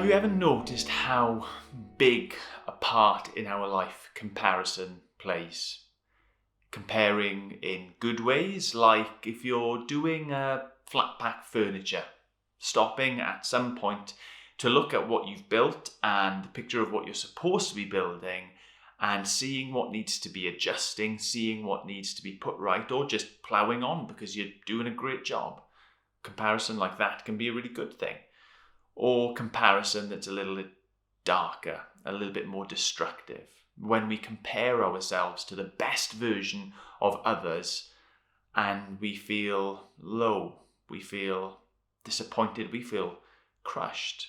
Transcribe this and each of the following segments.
Have you ever noticed how big a part in our life comparison plays? Comparing in good ways, like if you're doing flat pack furniture, stopping at some point to look at what you've built and the picture of what you're supposed to be building and seeing what needs to be adjusting, seeing what needs to be put right, or just ploughing on because you're doing a great job. Comparison like that can be a really good thing. Or comparison that's a little bit darker, a little bit more destructive. When we compare ourselves to the best version of others and we feel low, we feel disappointed, we feel crushed.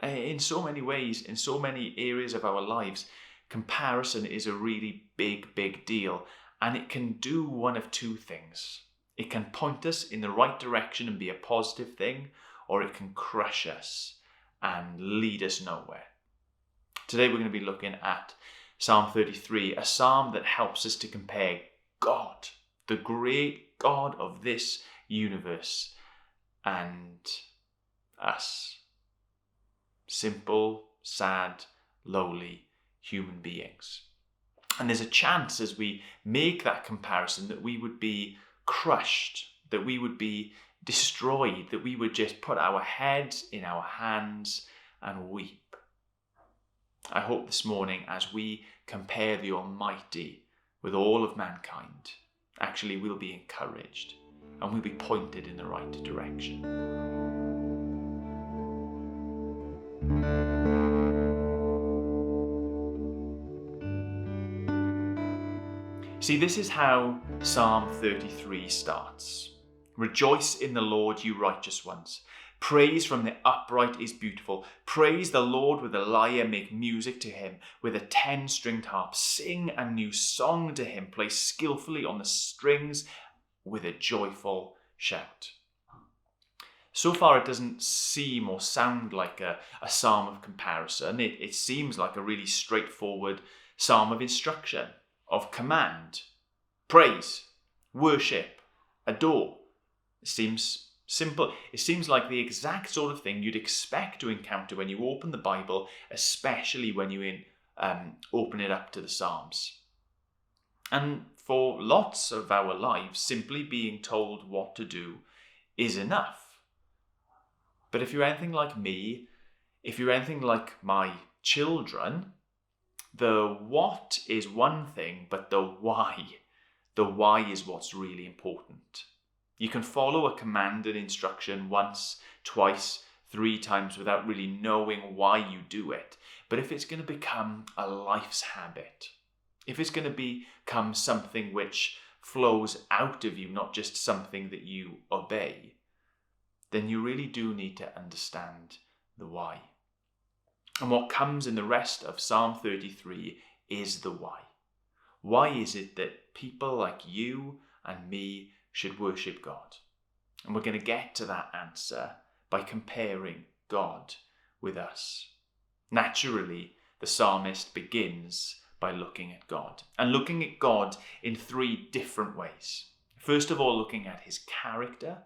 In so many ways, in so many areas of our lives, comparison is a really big deal, and it can do one of two things. It can point us in the right direction and be a positive thing, or it can crush us and lead us nowhere. Today we're going to be looking at Psalm 33, a psalm that helps us to compare God, the great God of this universe, and us. Simple, sad, lowly human beings. And there's a chance as we make that comparison that we would be crushed, that we would be destroyed, that we would just put our heads in our hands and weep. I hope this morning, as we compare the Almighty with all of mankind, actually we'll be encouraged and we'll be pointed in the right direction. See, this is how Psalm 33 starts. Rejoice in the Lord, you righteous ones. Praise from the upright is beautiful. Praise the Lord with a lyre, make music to him with a 10-stringed harp. Sing a new song to him, play skillfully on the strings with a joyful shout. So far it doesn't seem or sound like a psalm of comparison. It seems like a really straightforward psalm of instruction, of command, praise, worship, adore. It seems simple. It seems like the exact sort of thing you'd expect to encounter when you open the Bible, especially when you open it up to the Psalms. And for lots of our lives, simply being told what to do is enough. But if you're anything like me, if you're anything like my children, the what is one thing, but the why is what's really important. You can follow a command and instruction once, twice, 3 times without really knowing why you do it. But if it's going to become a life's habit, if it's going to become something which flows out of you, not just something that you obey, then you really do need to understand the why. And what comes in the rest of Psalm 33 is the why. Why is it that people like you and me should worship God? And we're going to get to that answer by comparing God with us. Naturally, the psalmist begins by looking at God, and looking at God in 3 different ways. First of all, looking at his character,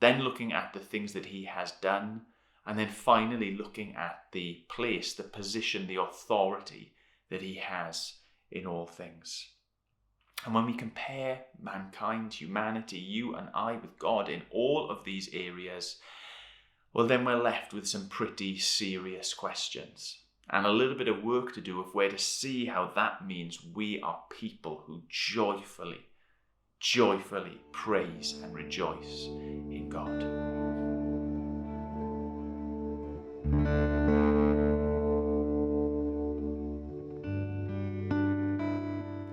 then looking at the things that he has done, and then finally looking at the place, the position, the authority that he has in all things. And when we compare mankind, humanity, you and I with God in all of these areas, well, then we're left with some pretty serious questions and a little bit of work to do of where to see how that means we are people who joyfully praise and rejoice in God.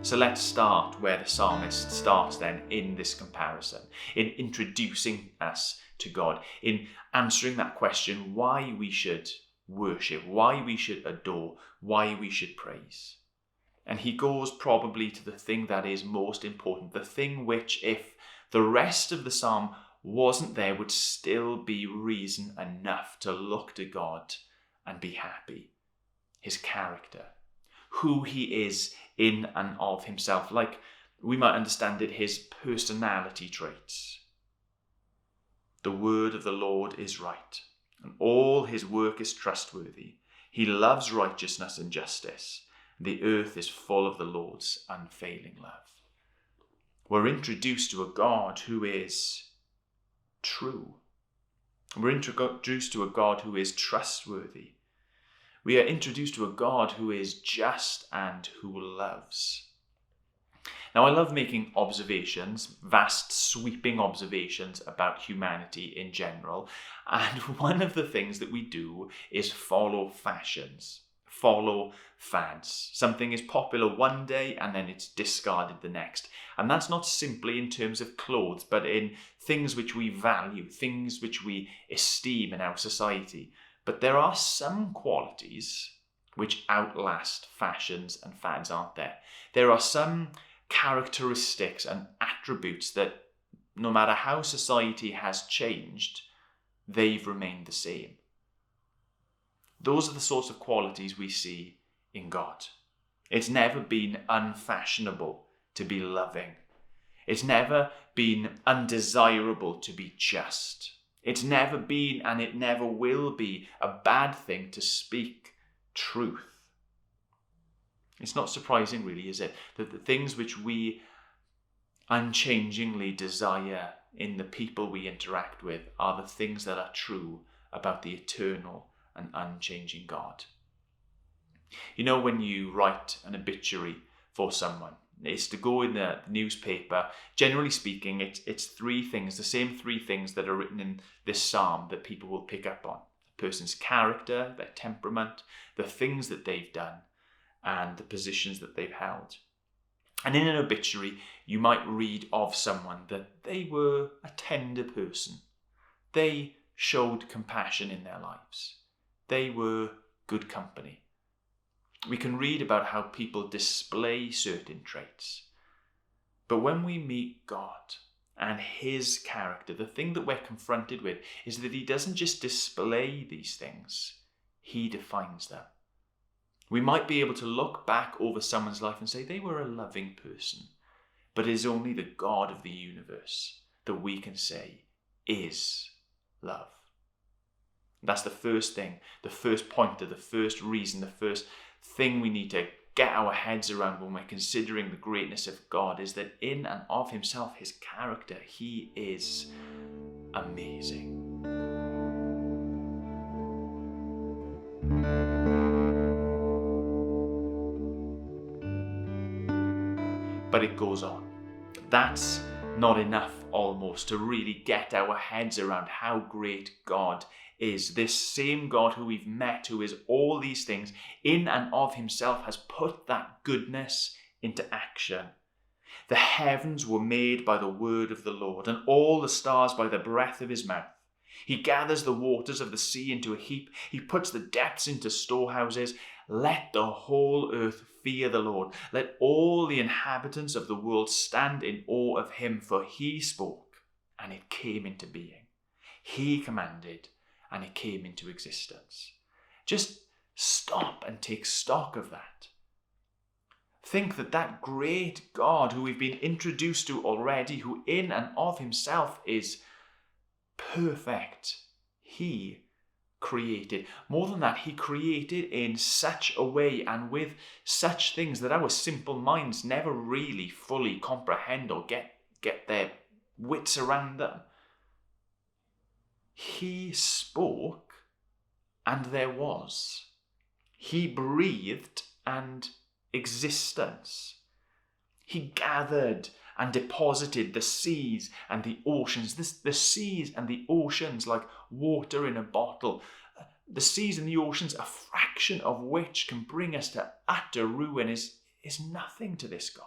So let's start where the psalmist starts then in this comparison, in introducing us to God, in answering that question why we should worship, why we should adore, why we should praise. And he goes probably to the thing that is most important, the thing which, if the rest of the psalm wasn't there, would still be reason enough to look to God and be happy. His character, who he is in and of himself, like we might understand it, his personality traits. The word of the Lord is right. and all his work is trustworthy. He loves righteousness and justice. The earth is full of the Lord's unfailing love. We're introduced to a God who is true. We're introduced to a God who is trustworthy. We are introduced to a God who is just and who loves. Now, I love making observations, vast, sweeping observations about humanity in general. And one of the things that we do is follow fashions, follow fads. Something is popular one day and then it's discarded the next. And that's not simply in terms of clothes, but in things which we value, things which we esteem in our society. But there are some qualities which outlast fashions and fads, aren't there? There are some characteristics and attributes that no matter how society has changed, they've remained the same. Those are the sorts of qualities we see in God. It's never been unfashionable to be loving. It's never been undesirable to be just. It's never been, and it never will be, a bad thing to speak truth. It's not surprising, really, is it, that the things which we unchangingly desire in the people we interact with are the things that are true about the eternal and unchanging God. You know, when you write an obituary for someone, it's to go in the newspaper. Generally speaking, it's three things, the same three things that are written in this psalm that people will pick up on. The person's character, their temperament, the things that they've done, and the positions that they've held. And in an obituary, you might read of someone that they were a tender person. They showed compassion in their lives. They were good company. We can read about how people display certain traits. But when we meet God and his character, the thing that we're confronted with is that he doesn't just display these things, he defines them. We might be able to look back over someone's life and say they were a loving person, but it is only the God of the universe that we can say is love. That's the first thing, the first pointer, the first reason, the first thing we need to get our heads around when we're considering the greatness of God is that in and of himself, his character, he is amazing. But it goes on. That's not enough almost to really get our heads around how great God is. This same God who we've met, who is all these things, in and of himself has put that goodness into action. The heavens were made by the word of the Lord, and all the stars by the breath of his mouth. He gathers the waters of the sea into a heap. He puts the depths into storehouses. Let the whole earth fear the Lord. Let all the inhabitants of the world stand in awe of him, for he spoke, and it came into being. He commanded, and it came into existence. Just stop and take stock of that. Think that great God who we've been introduced to already, who in and of himself is perfect, he created. More than that, he created in such a way and with such things that our simple minds never really fully comprehend or get their wits around them. He spoke and there was. He breathed and existence. He gathered and deposited the seas and the oceans. The seas and the oceans like water in a bottle. The seas and the oceans, a fraction of which can bring us to utter ruin, is nothing to this God.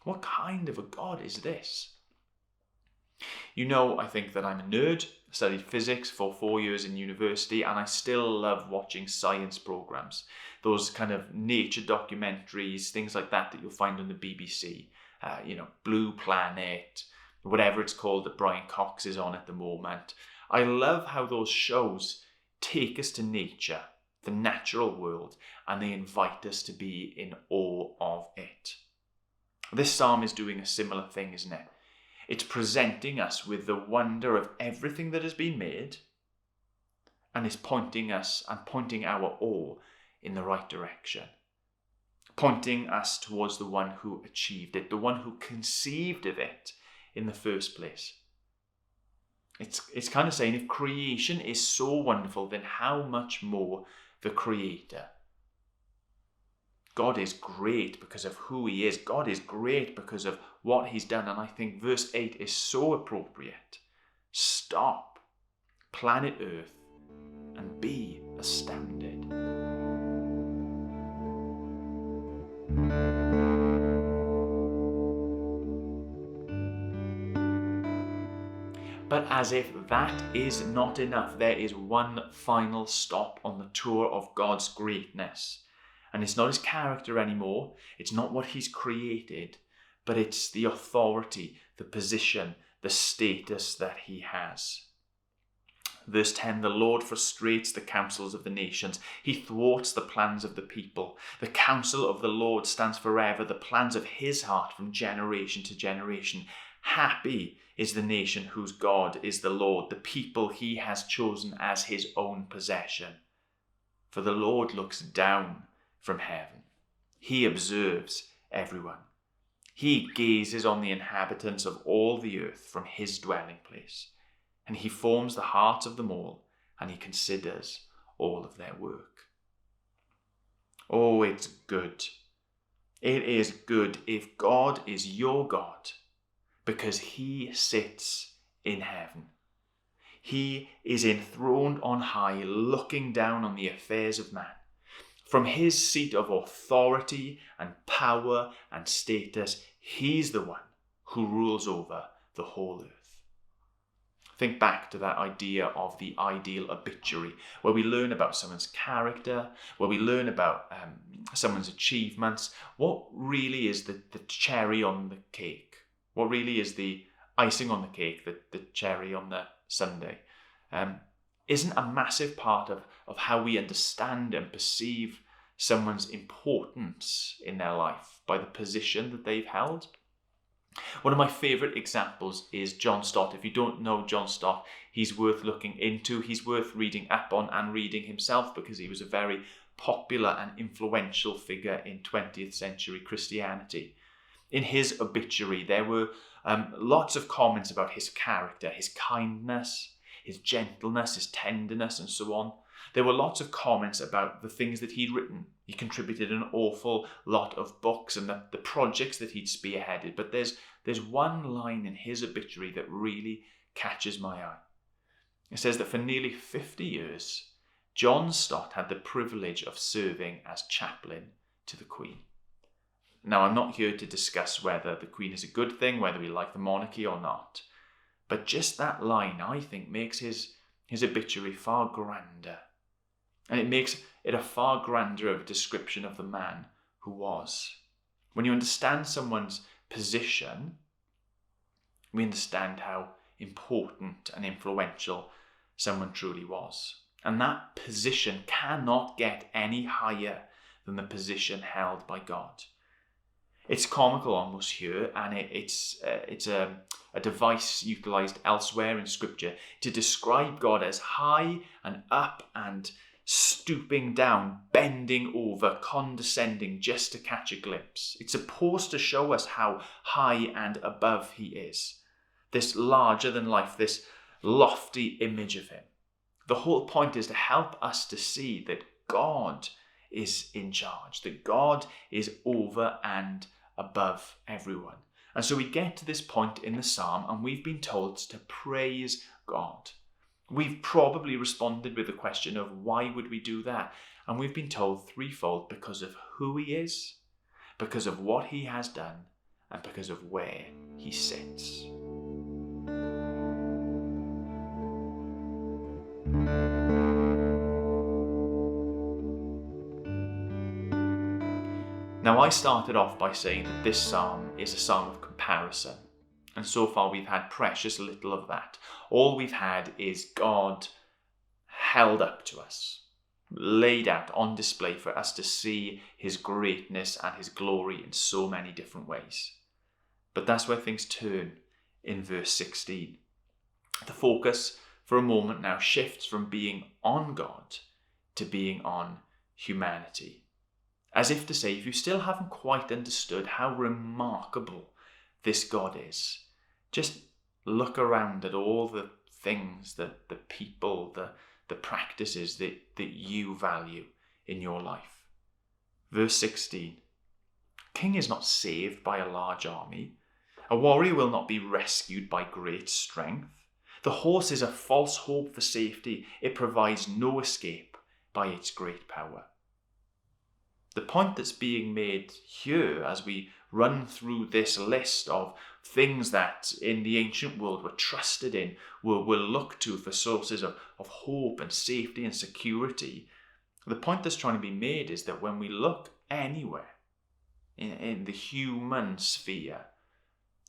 What kind of a God is this? You know, I think that I'm a nerd. I studied physics for 4 years in university, and I still love watching science programs. Those kind of nature documentaries, things like that you'll find on the BBC. Blue Planet, whatever it's called that Brian Cox is on at the moment. I love how those shows take us to nature, the natural world, and they invite us to be in awe of it. This psalm is doing a similar thing, isn't it? It's presenting us with the wonder of everything that has been made, and is pointing us and pointing our awe in the right direction. Pointing us towards the one who achieved it, the one who conceived of it in the first place. It's kind of saying, if creation is so wonderful, then how much more the Creator? God is great because of who he is. God is great because of what he's done. And I think verse 8 is so appropriate. Stop, planet Earth, and be astounded. But as if that is not enough, there is one final stop on the tour of God's greatness. And it's not his character anymore. It's not what he's created, but it's the authority, the position, the status that he has. Verse 10, the Lord frustrates the counsels of the nations. He thwarts the plans of the people. The counsel of the Lord stands forever, the plans of his heart from generation to generation. Happy is the nation whose God is the Lord, the people he has chosen as his own possession. For the Lord looks down from heaven. He observes everyone. He gazes on the inhabitants of all the earth from his dwelling place, and he forms the hearts of them all, and he considers all of their work. Oh, it's good. It is good if God is your God, because he sits in heaven. He is enthroned on high, looking down on the affairs of man. From his seat of authority and power and status, he's the one who rules over the whole earth. Think back to that idea of the ideal obituary, where we learn about someone's character, where we learn about someone's achievements. What really is the cherry on the cake? What really is the icing on the cake, the cherry on the sundae? Isn't a massive part of how we understand and perceive someone's importance in their life by the position that they've held. One of my favourite examples is John Stott. If you don't know John Stott, he's worth looking into. He's worth reading up on and reading himself, because he was a very popular and influential figure in 20th century Christianity. In his obituary, there were lots of comments about his character, his kindness, his gentleness, his tenderness, and so on. There were lots of comments about the things that he'd written. He contributed an awful lot of books and the projects that he'd spearheaded. But there's one line in his obituary that really catches my eye. It says that for nearly 50 years, John Stott had the privilege of serving as chaplain to the Queen. Now, I'm not here to discuss whether the Queen is a good thing, whether we like the monarchy or not. But just that line, I think, makes his obituary far grander. And it makes it a far grander of a description of the man who was. When you understand someone's position, we understand how important and influential someone truly was. And that position cannot get any higher than the position held by God. It's comical almost here, and it's a device utilised elsewhere in Scripture to describe God as high and up and stooping down, bending over, condescending just to catch a glimpse. It's supposed to show us how high and above he is. This larger than life, this lofty image of him. The whole point is to help us to see that God is in charge, that God is over and above everyone. And so we get to this point in the psalm and we've been told to praise God. We've probably responded with the question of why would we do that? And we've been told threefold: because of who he is, because of what he has done, and because of where he sits. Now, I started off by saying that this psalm is a psalm of comparison. And so far we've had precious little of that. All we've had is God held up to us, laid out on display for us to see his greatness and his glory in so many different ways. But that's where things turn in verse 16. The focus for a moment now, shifts from being on God to being on humanity. As if to say, if you still haven't quite understood how remarkable this God is, just look around at all the things, the people, the practices that you value in your life. Verse 16, king is not saved by a large army. A warrior will not be rescued by great strength. The horse is a false hope for safety. It provides no escape by its great power. The point that's being made here as we run through this list of things that in the ancient world were trusted in, were looked to for sources of hope and safety and security, the point that's trying to be made is that when we look anywhere in the human sphere,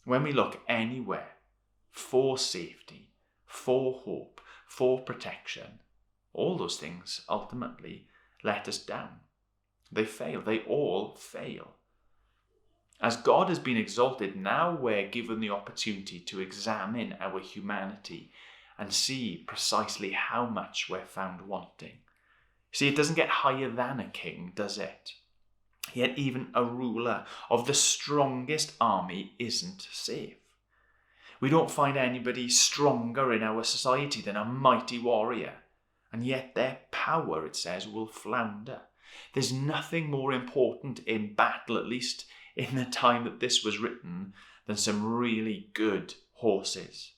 when we look anywhere for safety, for hope, for protection, all those things ultimately let us down. They fail. They all fail. As God has been exalted, now we're given the opportunity to examine our humanity and see precisely how much we're found wanting. See, it doesn't get higher than a king, does it? Yet even a ruler of the strongest army isn't safe. We don't find anybody stronger in our society than a mighty warrior, and yet their power, it says, will flounder. There's nothing more important in battle, at least in the time that this was written, than some really good horses.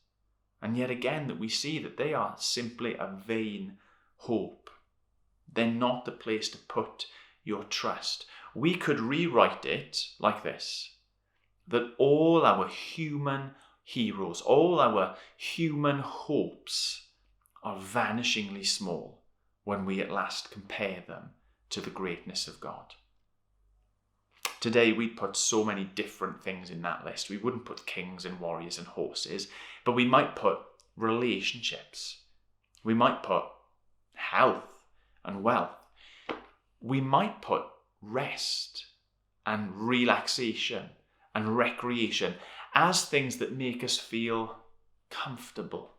And yet again that we see that they are simply a vain hope. They're not the place to put your trust. We could rewrite it like this, that all our human heroes, all our human hopes are vanishingly small when we at last compare them to the greatness of God. Today we'd put so many different things in that list. We wouldn't put kings and warriors and horses, but we might put relationships. We might put health and wealth. We might put rest and relaxation and recreation as things that make us feel comfortable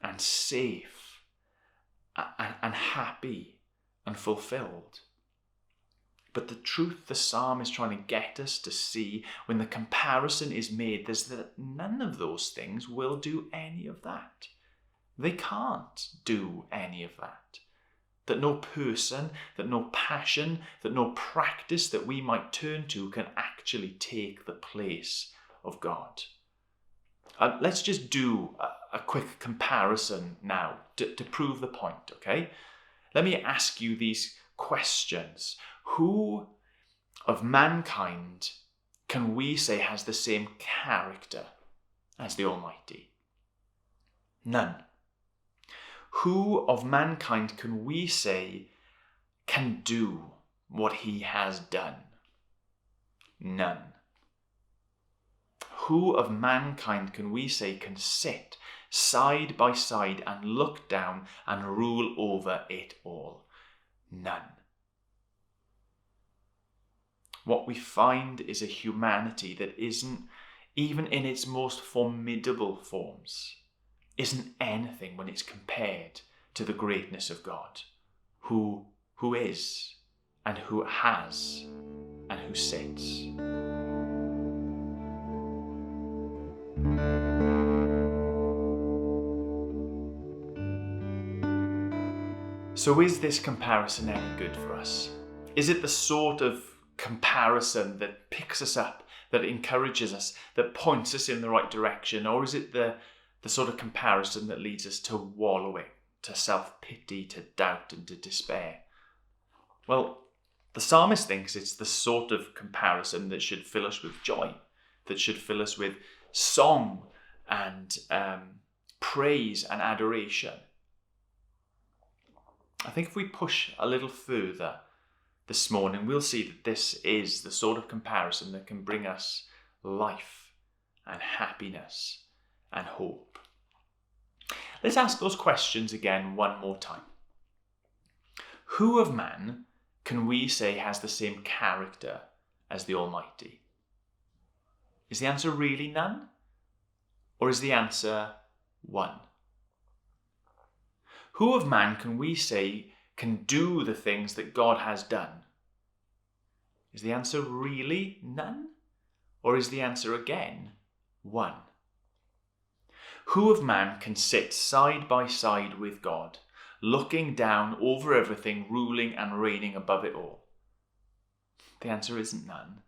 and safe and happy and fulfilled. But the truth the psalm is trying to get us to see when the comparison is made is that none of those things will do any of that. They can't do any of that. That no person, that no passion, that no practice that we might turn to can actually take the place of God. Let's just do a quick comparison now to prove the point, okay? Let me ask you these questions. Who of mankind can we say has the same character as the Almighty? None. Who of mankind can we say can do what he has done? None. Who of mankind can we say can sit side by side and look down and rule over it all? None. What we find is a humanity that isn't, even in its most formidable forms, isn't anything when it's compared to the greatness of God, who is, and who has, and who sits. So is this comparison any good for us? Is it the sort of comparison that picks us up, that encourages us, that points us in the right direction? Or is it the sort of comparison that leads us to wallowing, to self-pity, to doubt and to despair? Well, the psalmist thinks it's the sort of comparison that should fill us with joy, that should fill us with song and praise and adoration. I think if we push a little further this morning, we'll see that this is the sort of comparison that can bring us life and happiness and hope. Let's ask those questions again one more time. Who of man can we say has the same character as the Almighty? Is the answer really none? Or is the answer one? Who of man can we say can do the things that God has done? Is the answer really none? Or is the answer again one? Who of man can sit side by side with God, looking down over everything, ruling and reigning above it all? The answer isn't none.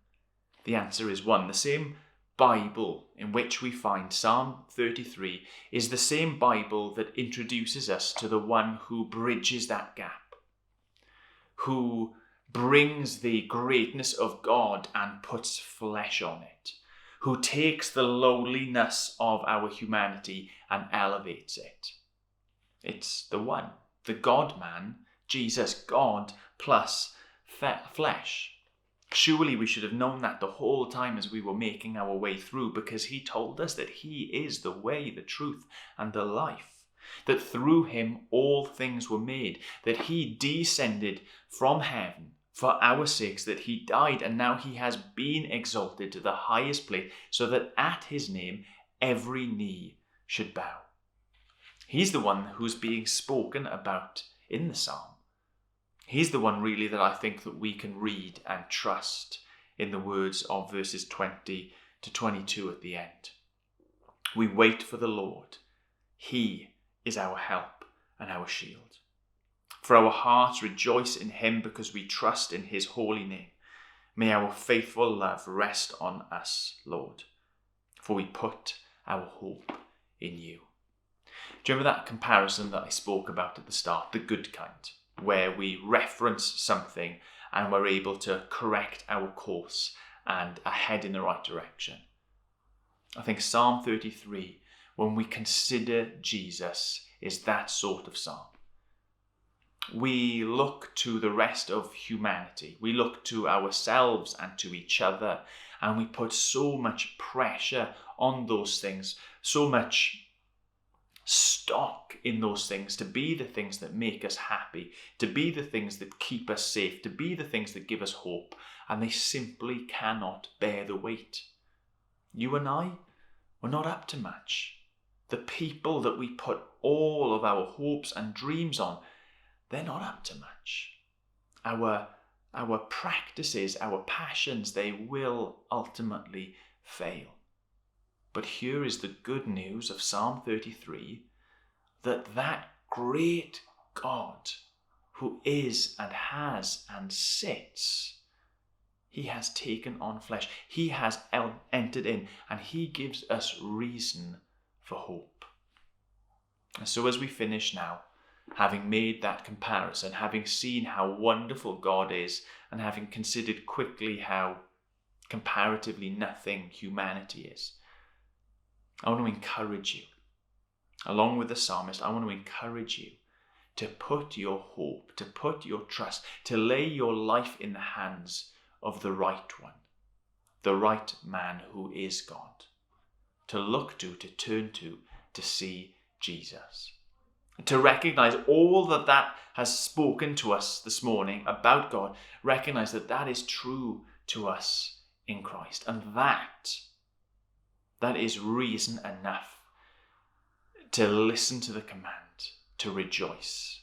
The answer is one. The same Bible in which we find Psalm 33 is the same Bible that introduces us to the one who bridges that gap, who brings the greatness of God and puts flesh on it, who takes the lowliness of our humanity and elevates it. It's the one, the God-man, Jesus, God plus flesh. Surely we should have known that the whole time as we were making our way through, because he told us that he is the way, the truth, and the life, that through him all things were made, that he descended from heaven for our sakes, that he died, and now he has been exalted to the highest place, so that at his name every knee should bow. He's the one who's being spoken about in the psalm. He's the one really that I think that we can read and trust in the words of verses 20 to 22 at the end. We wait for the Lord. He is our help and our shield. For our hearts rejoice in him because we trust in his holy name. May our faithful love rest on us, Lord, for we put our hope in you. Do you remember that comparison that I spoke about at the start, the good kind, where we reference something and we're able to correct our course and head in the right direction? I think Psalm 33, when we consider Jesus, is that sort of psalm. We look to the rest of humanity. We look to ourselves and to each other, and we put so much pressure on those things, so much stock in those things to be the things that make us happy, to be the things that keep us safe, to be the things that give us hope, and they simply cannot bear the weight. You and I, we're not up to much. The people that we put all of our hopes and dreams on, they're not up to much. Our practices, our passions, they will ultimately fail. But here is the good news of Psalm 33, that great God who is and has and sits, he has taken on flesh. He has entered in, and he gives us reason for hope. And so as we finish now, having made that comparison, having seen how wonderful God is, and having considered quickly how comparatively nothing humanity is, I want to encourage you, along with the psalmist, I want to encourage you to put your hope, to put your trust, to lay your life in the hands of the right one, the right man who is God, to look to turn to see Jesus. To recognize all that has spoken to us this morning about God, recognize that is true to us in Christ. And that is reason enough to listen to the command, to rejoice,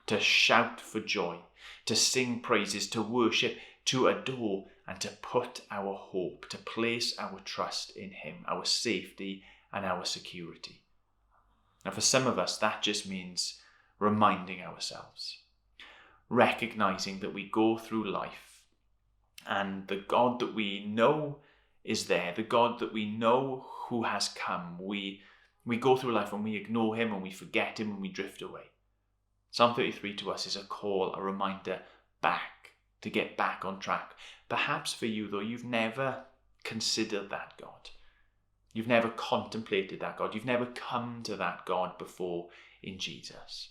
to shout for joy, to sing praises, to worship, to adore, and to put our hope, to place our trust in him, our safety and our security. Now, for some of us, that just means reminding ourselves, recognizing that we go through life and the God that we know is there, the God that we know who has come, we go through life and we ignore him and we forget him and we drift away. Psalm 33 to us is a call, a reminder back, to get back on track. Perhaps for you, though, you've never considered that God. You've never contemplated that God. You've never come to that God before in Jesus.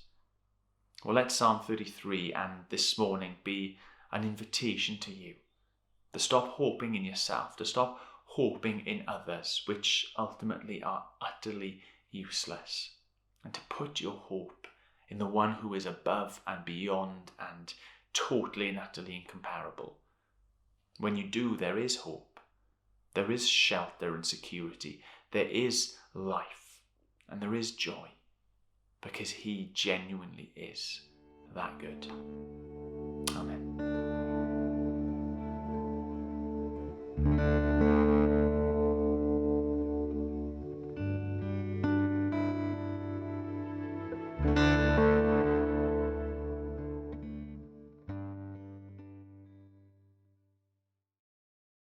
Well, let Psalm 33 and this morning be an invitation to you to stop hoping in yourself, to stop hoping in others, which ultimately are utterly useless, and to put your hope in the one who is above and beyond and totally and utterly incomparable. When you do, there is hope. There is shelter and security. There is life. And there is joy. because he genuinely is that good.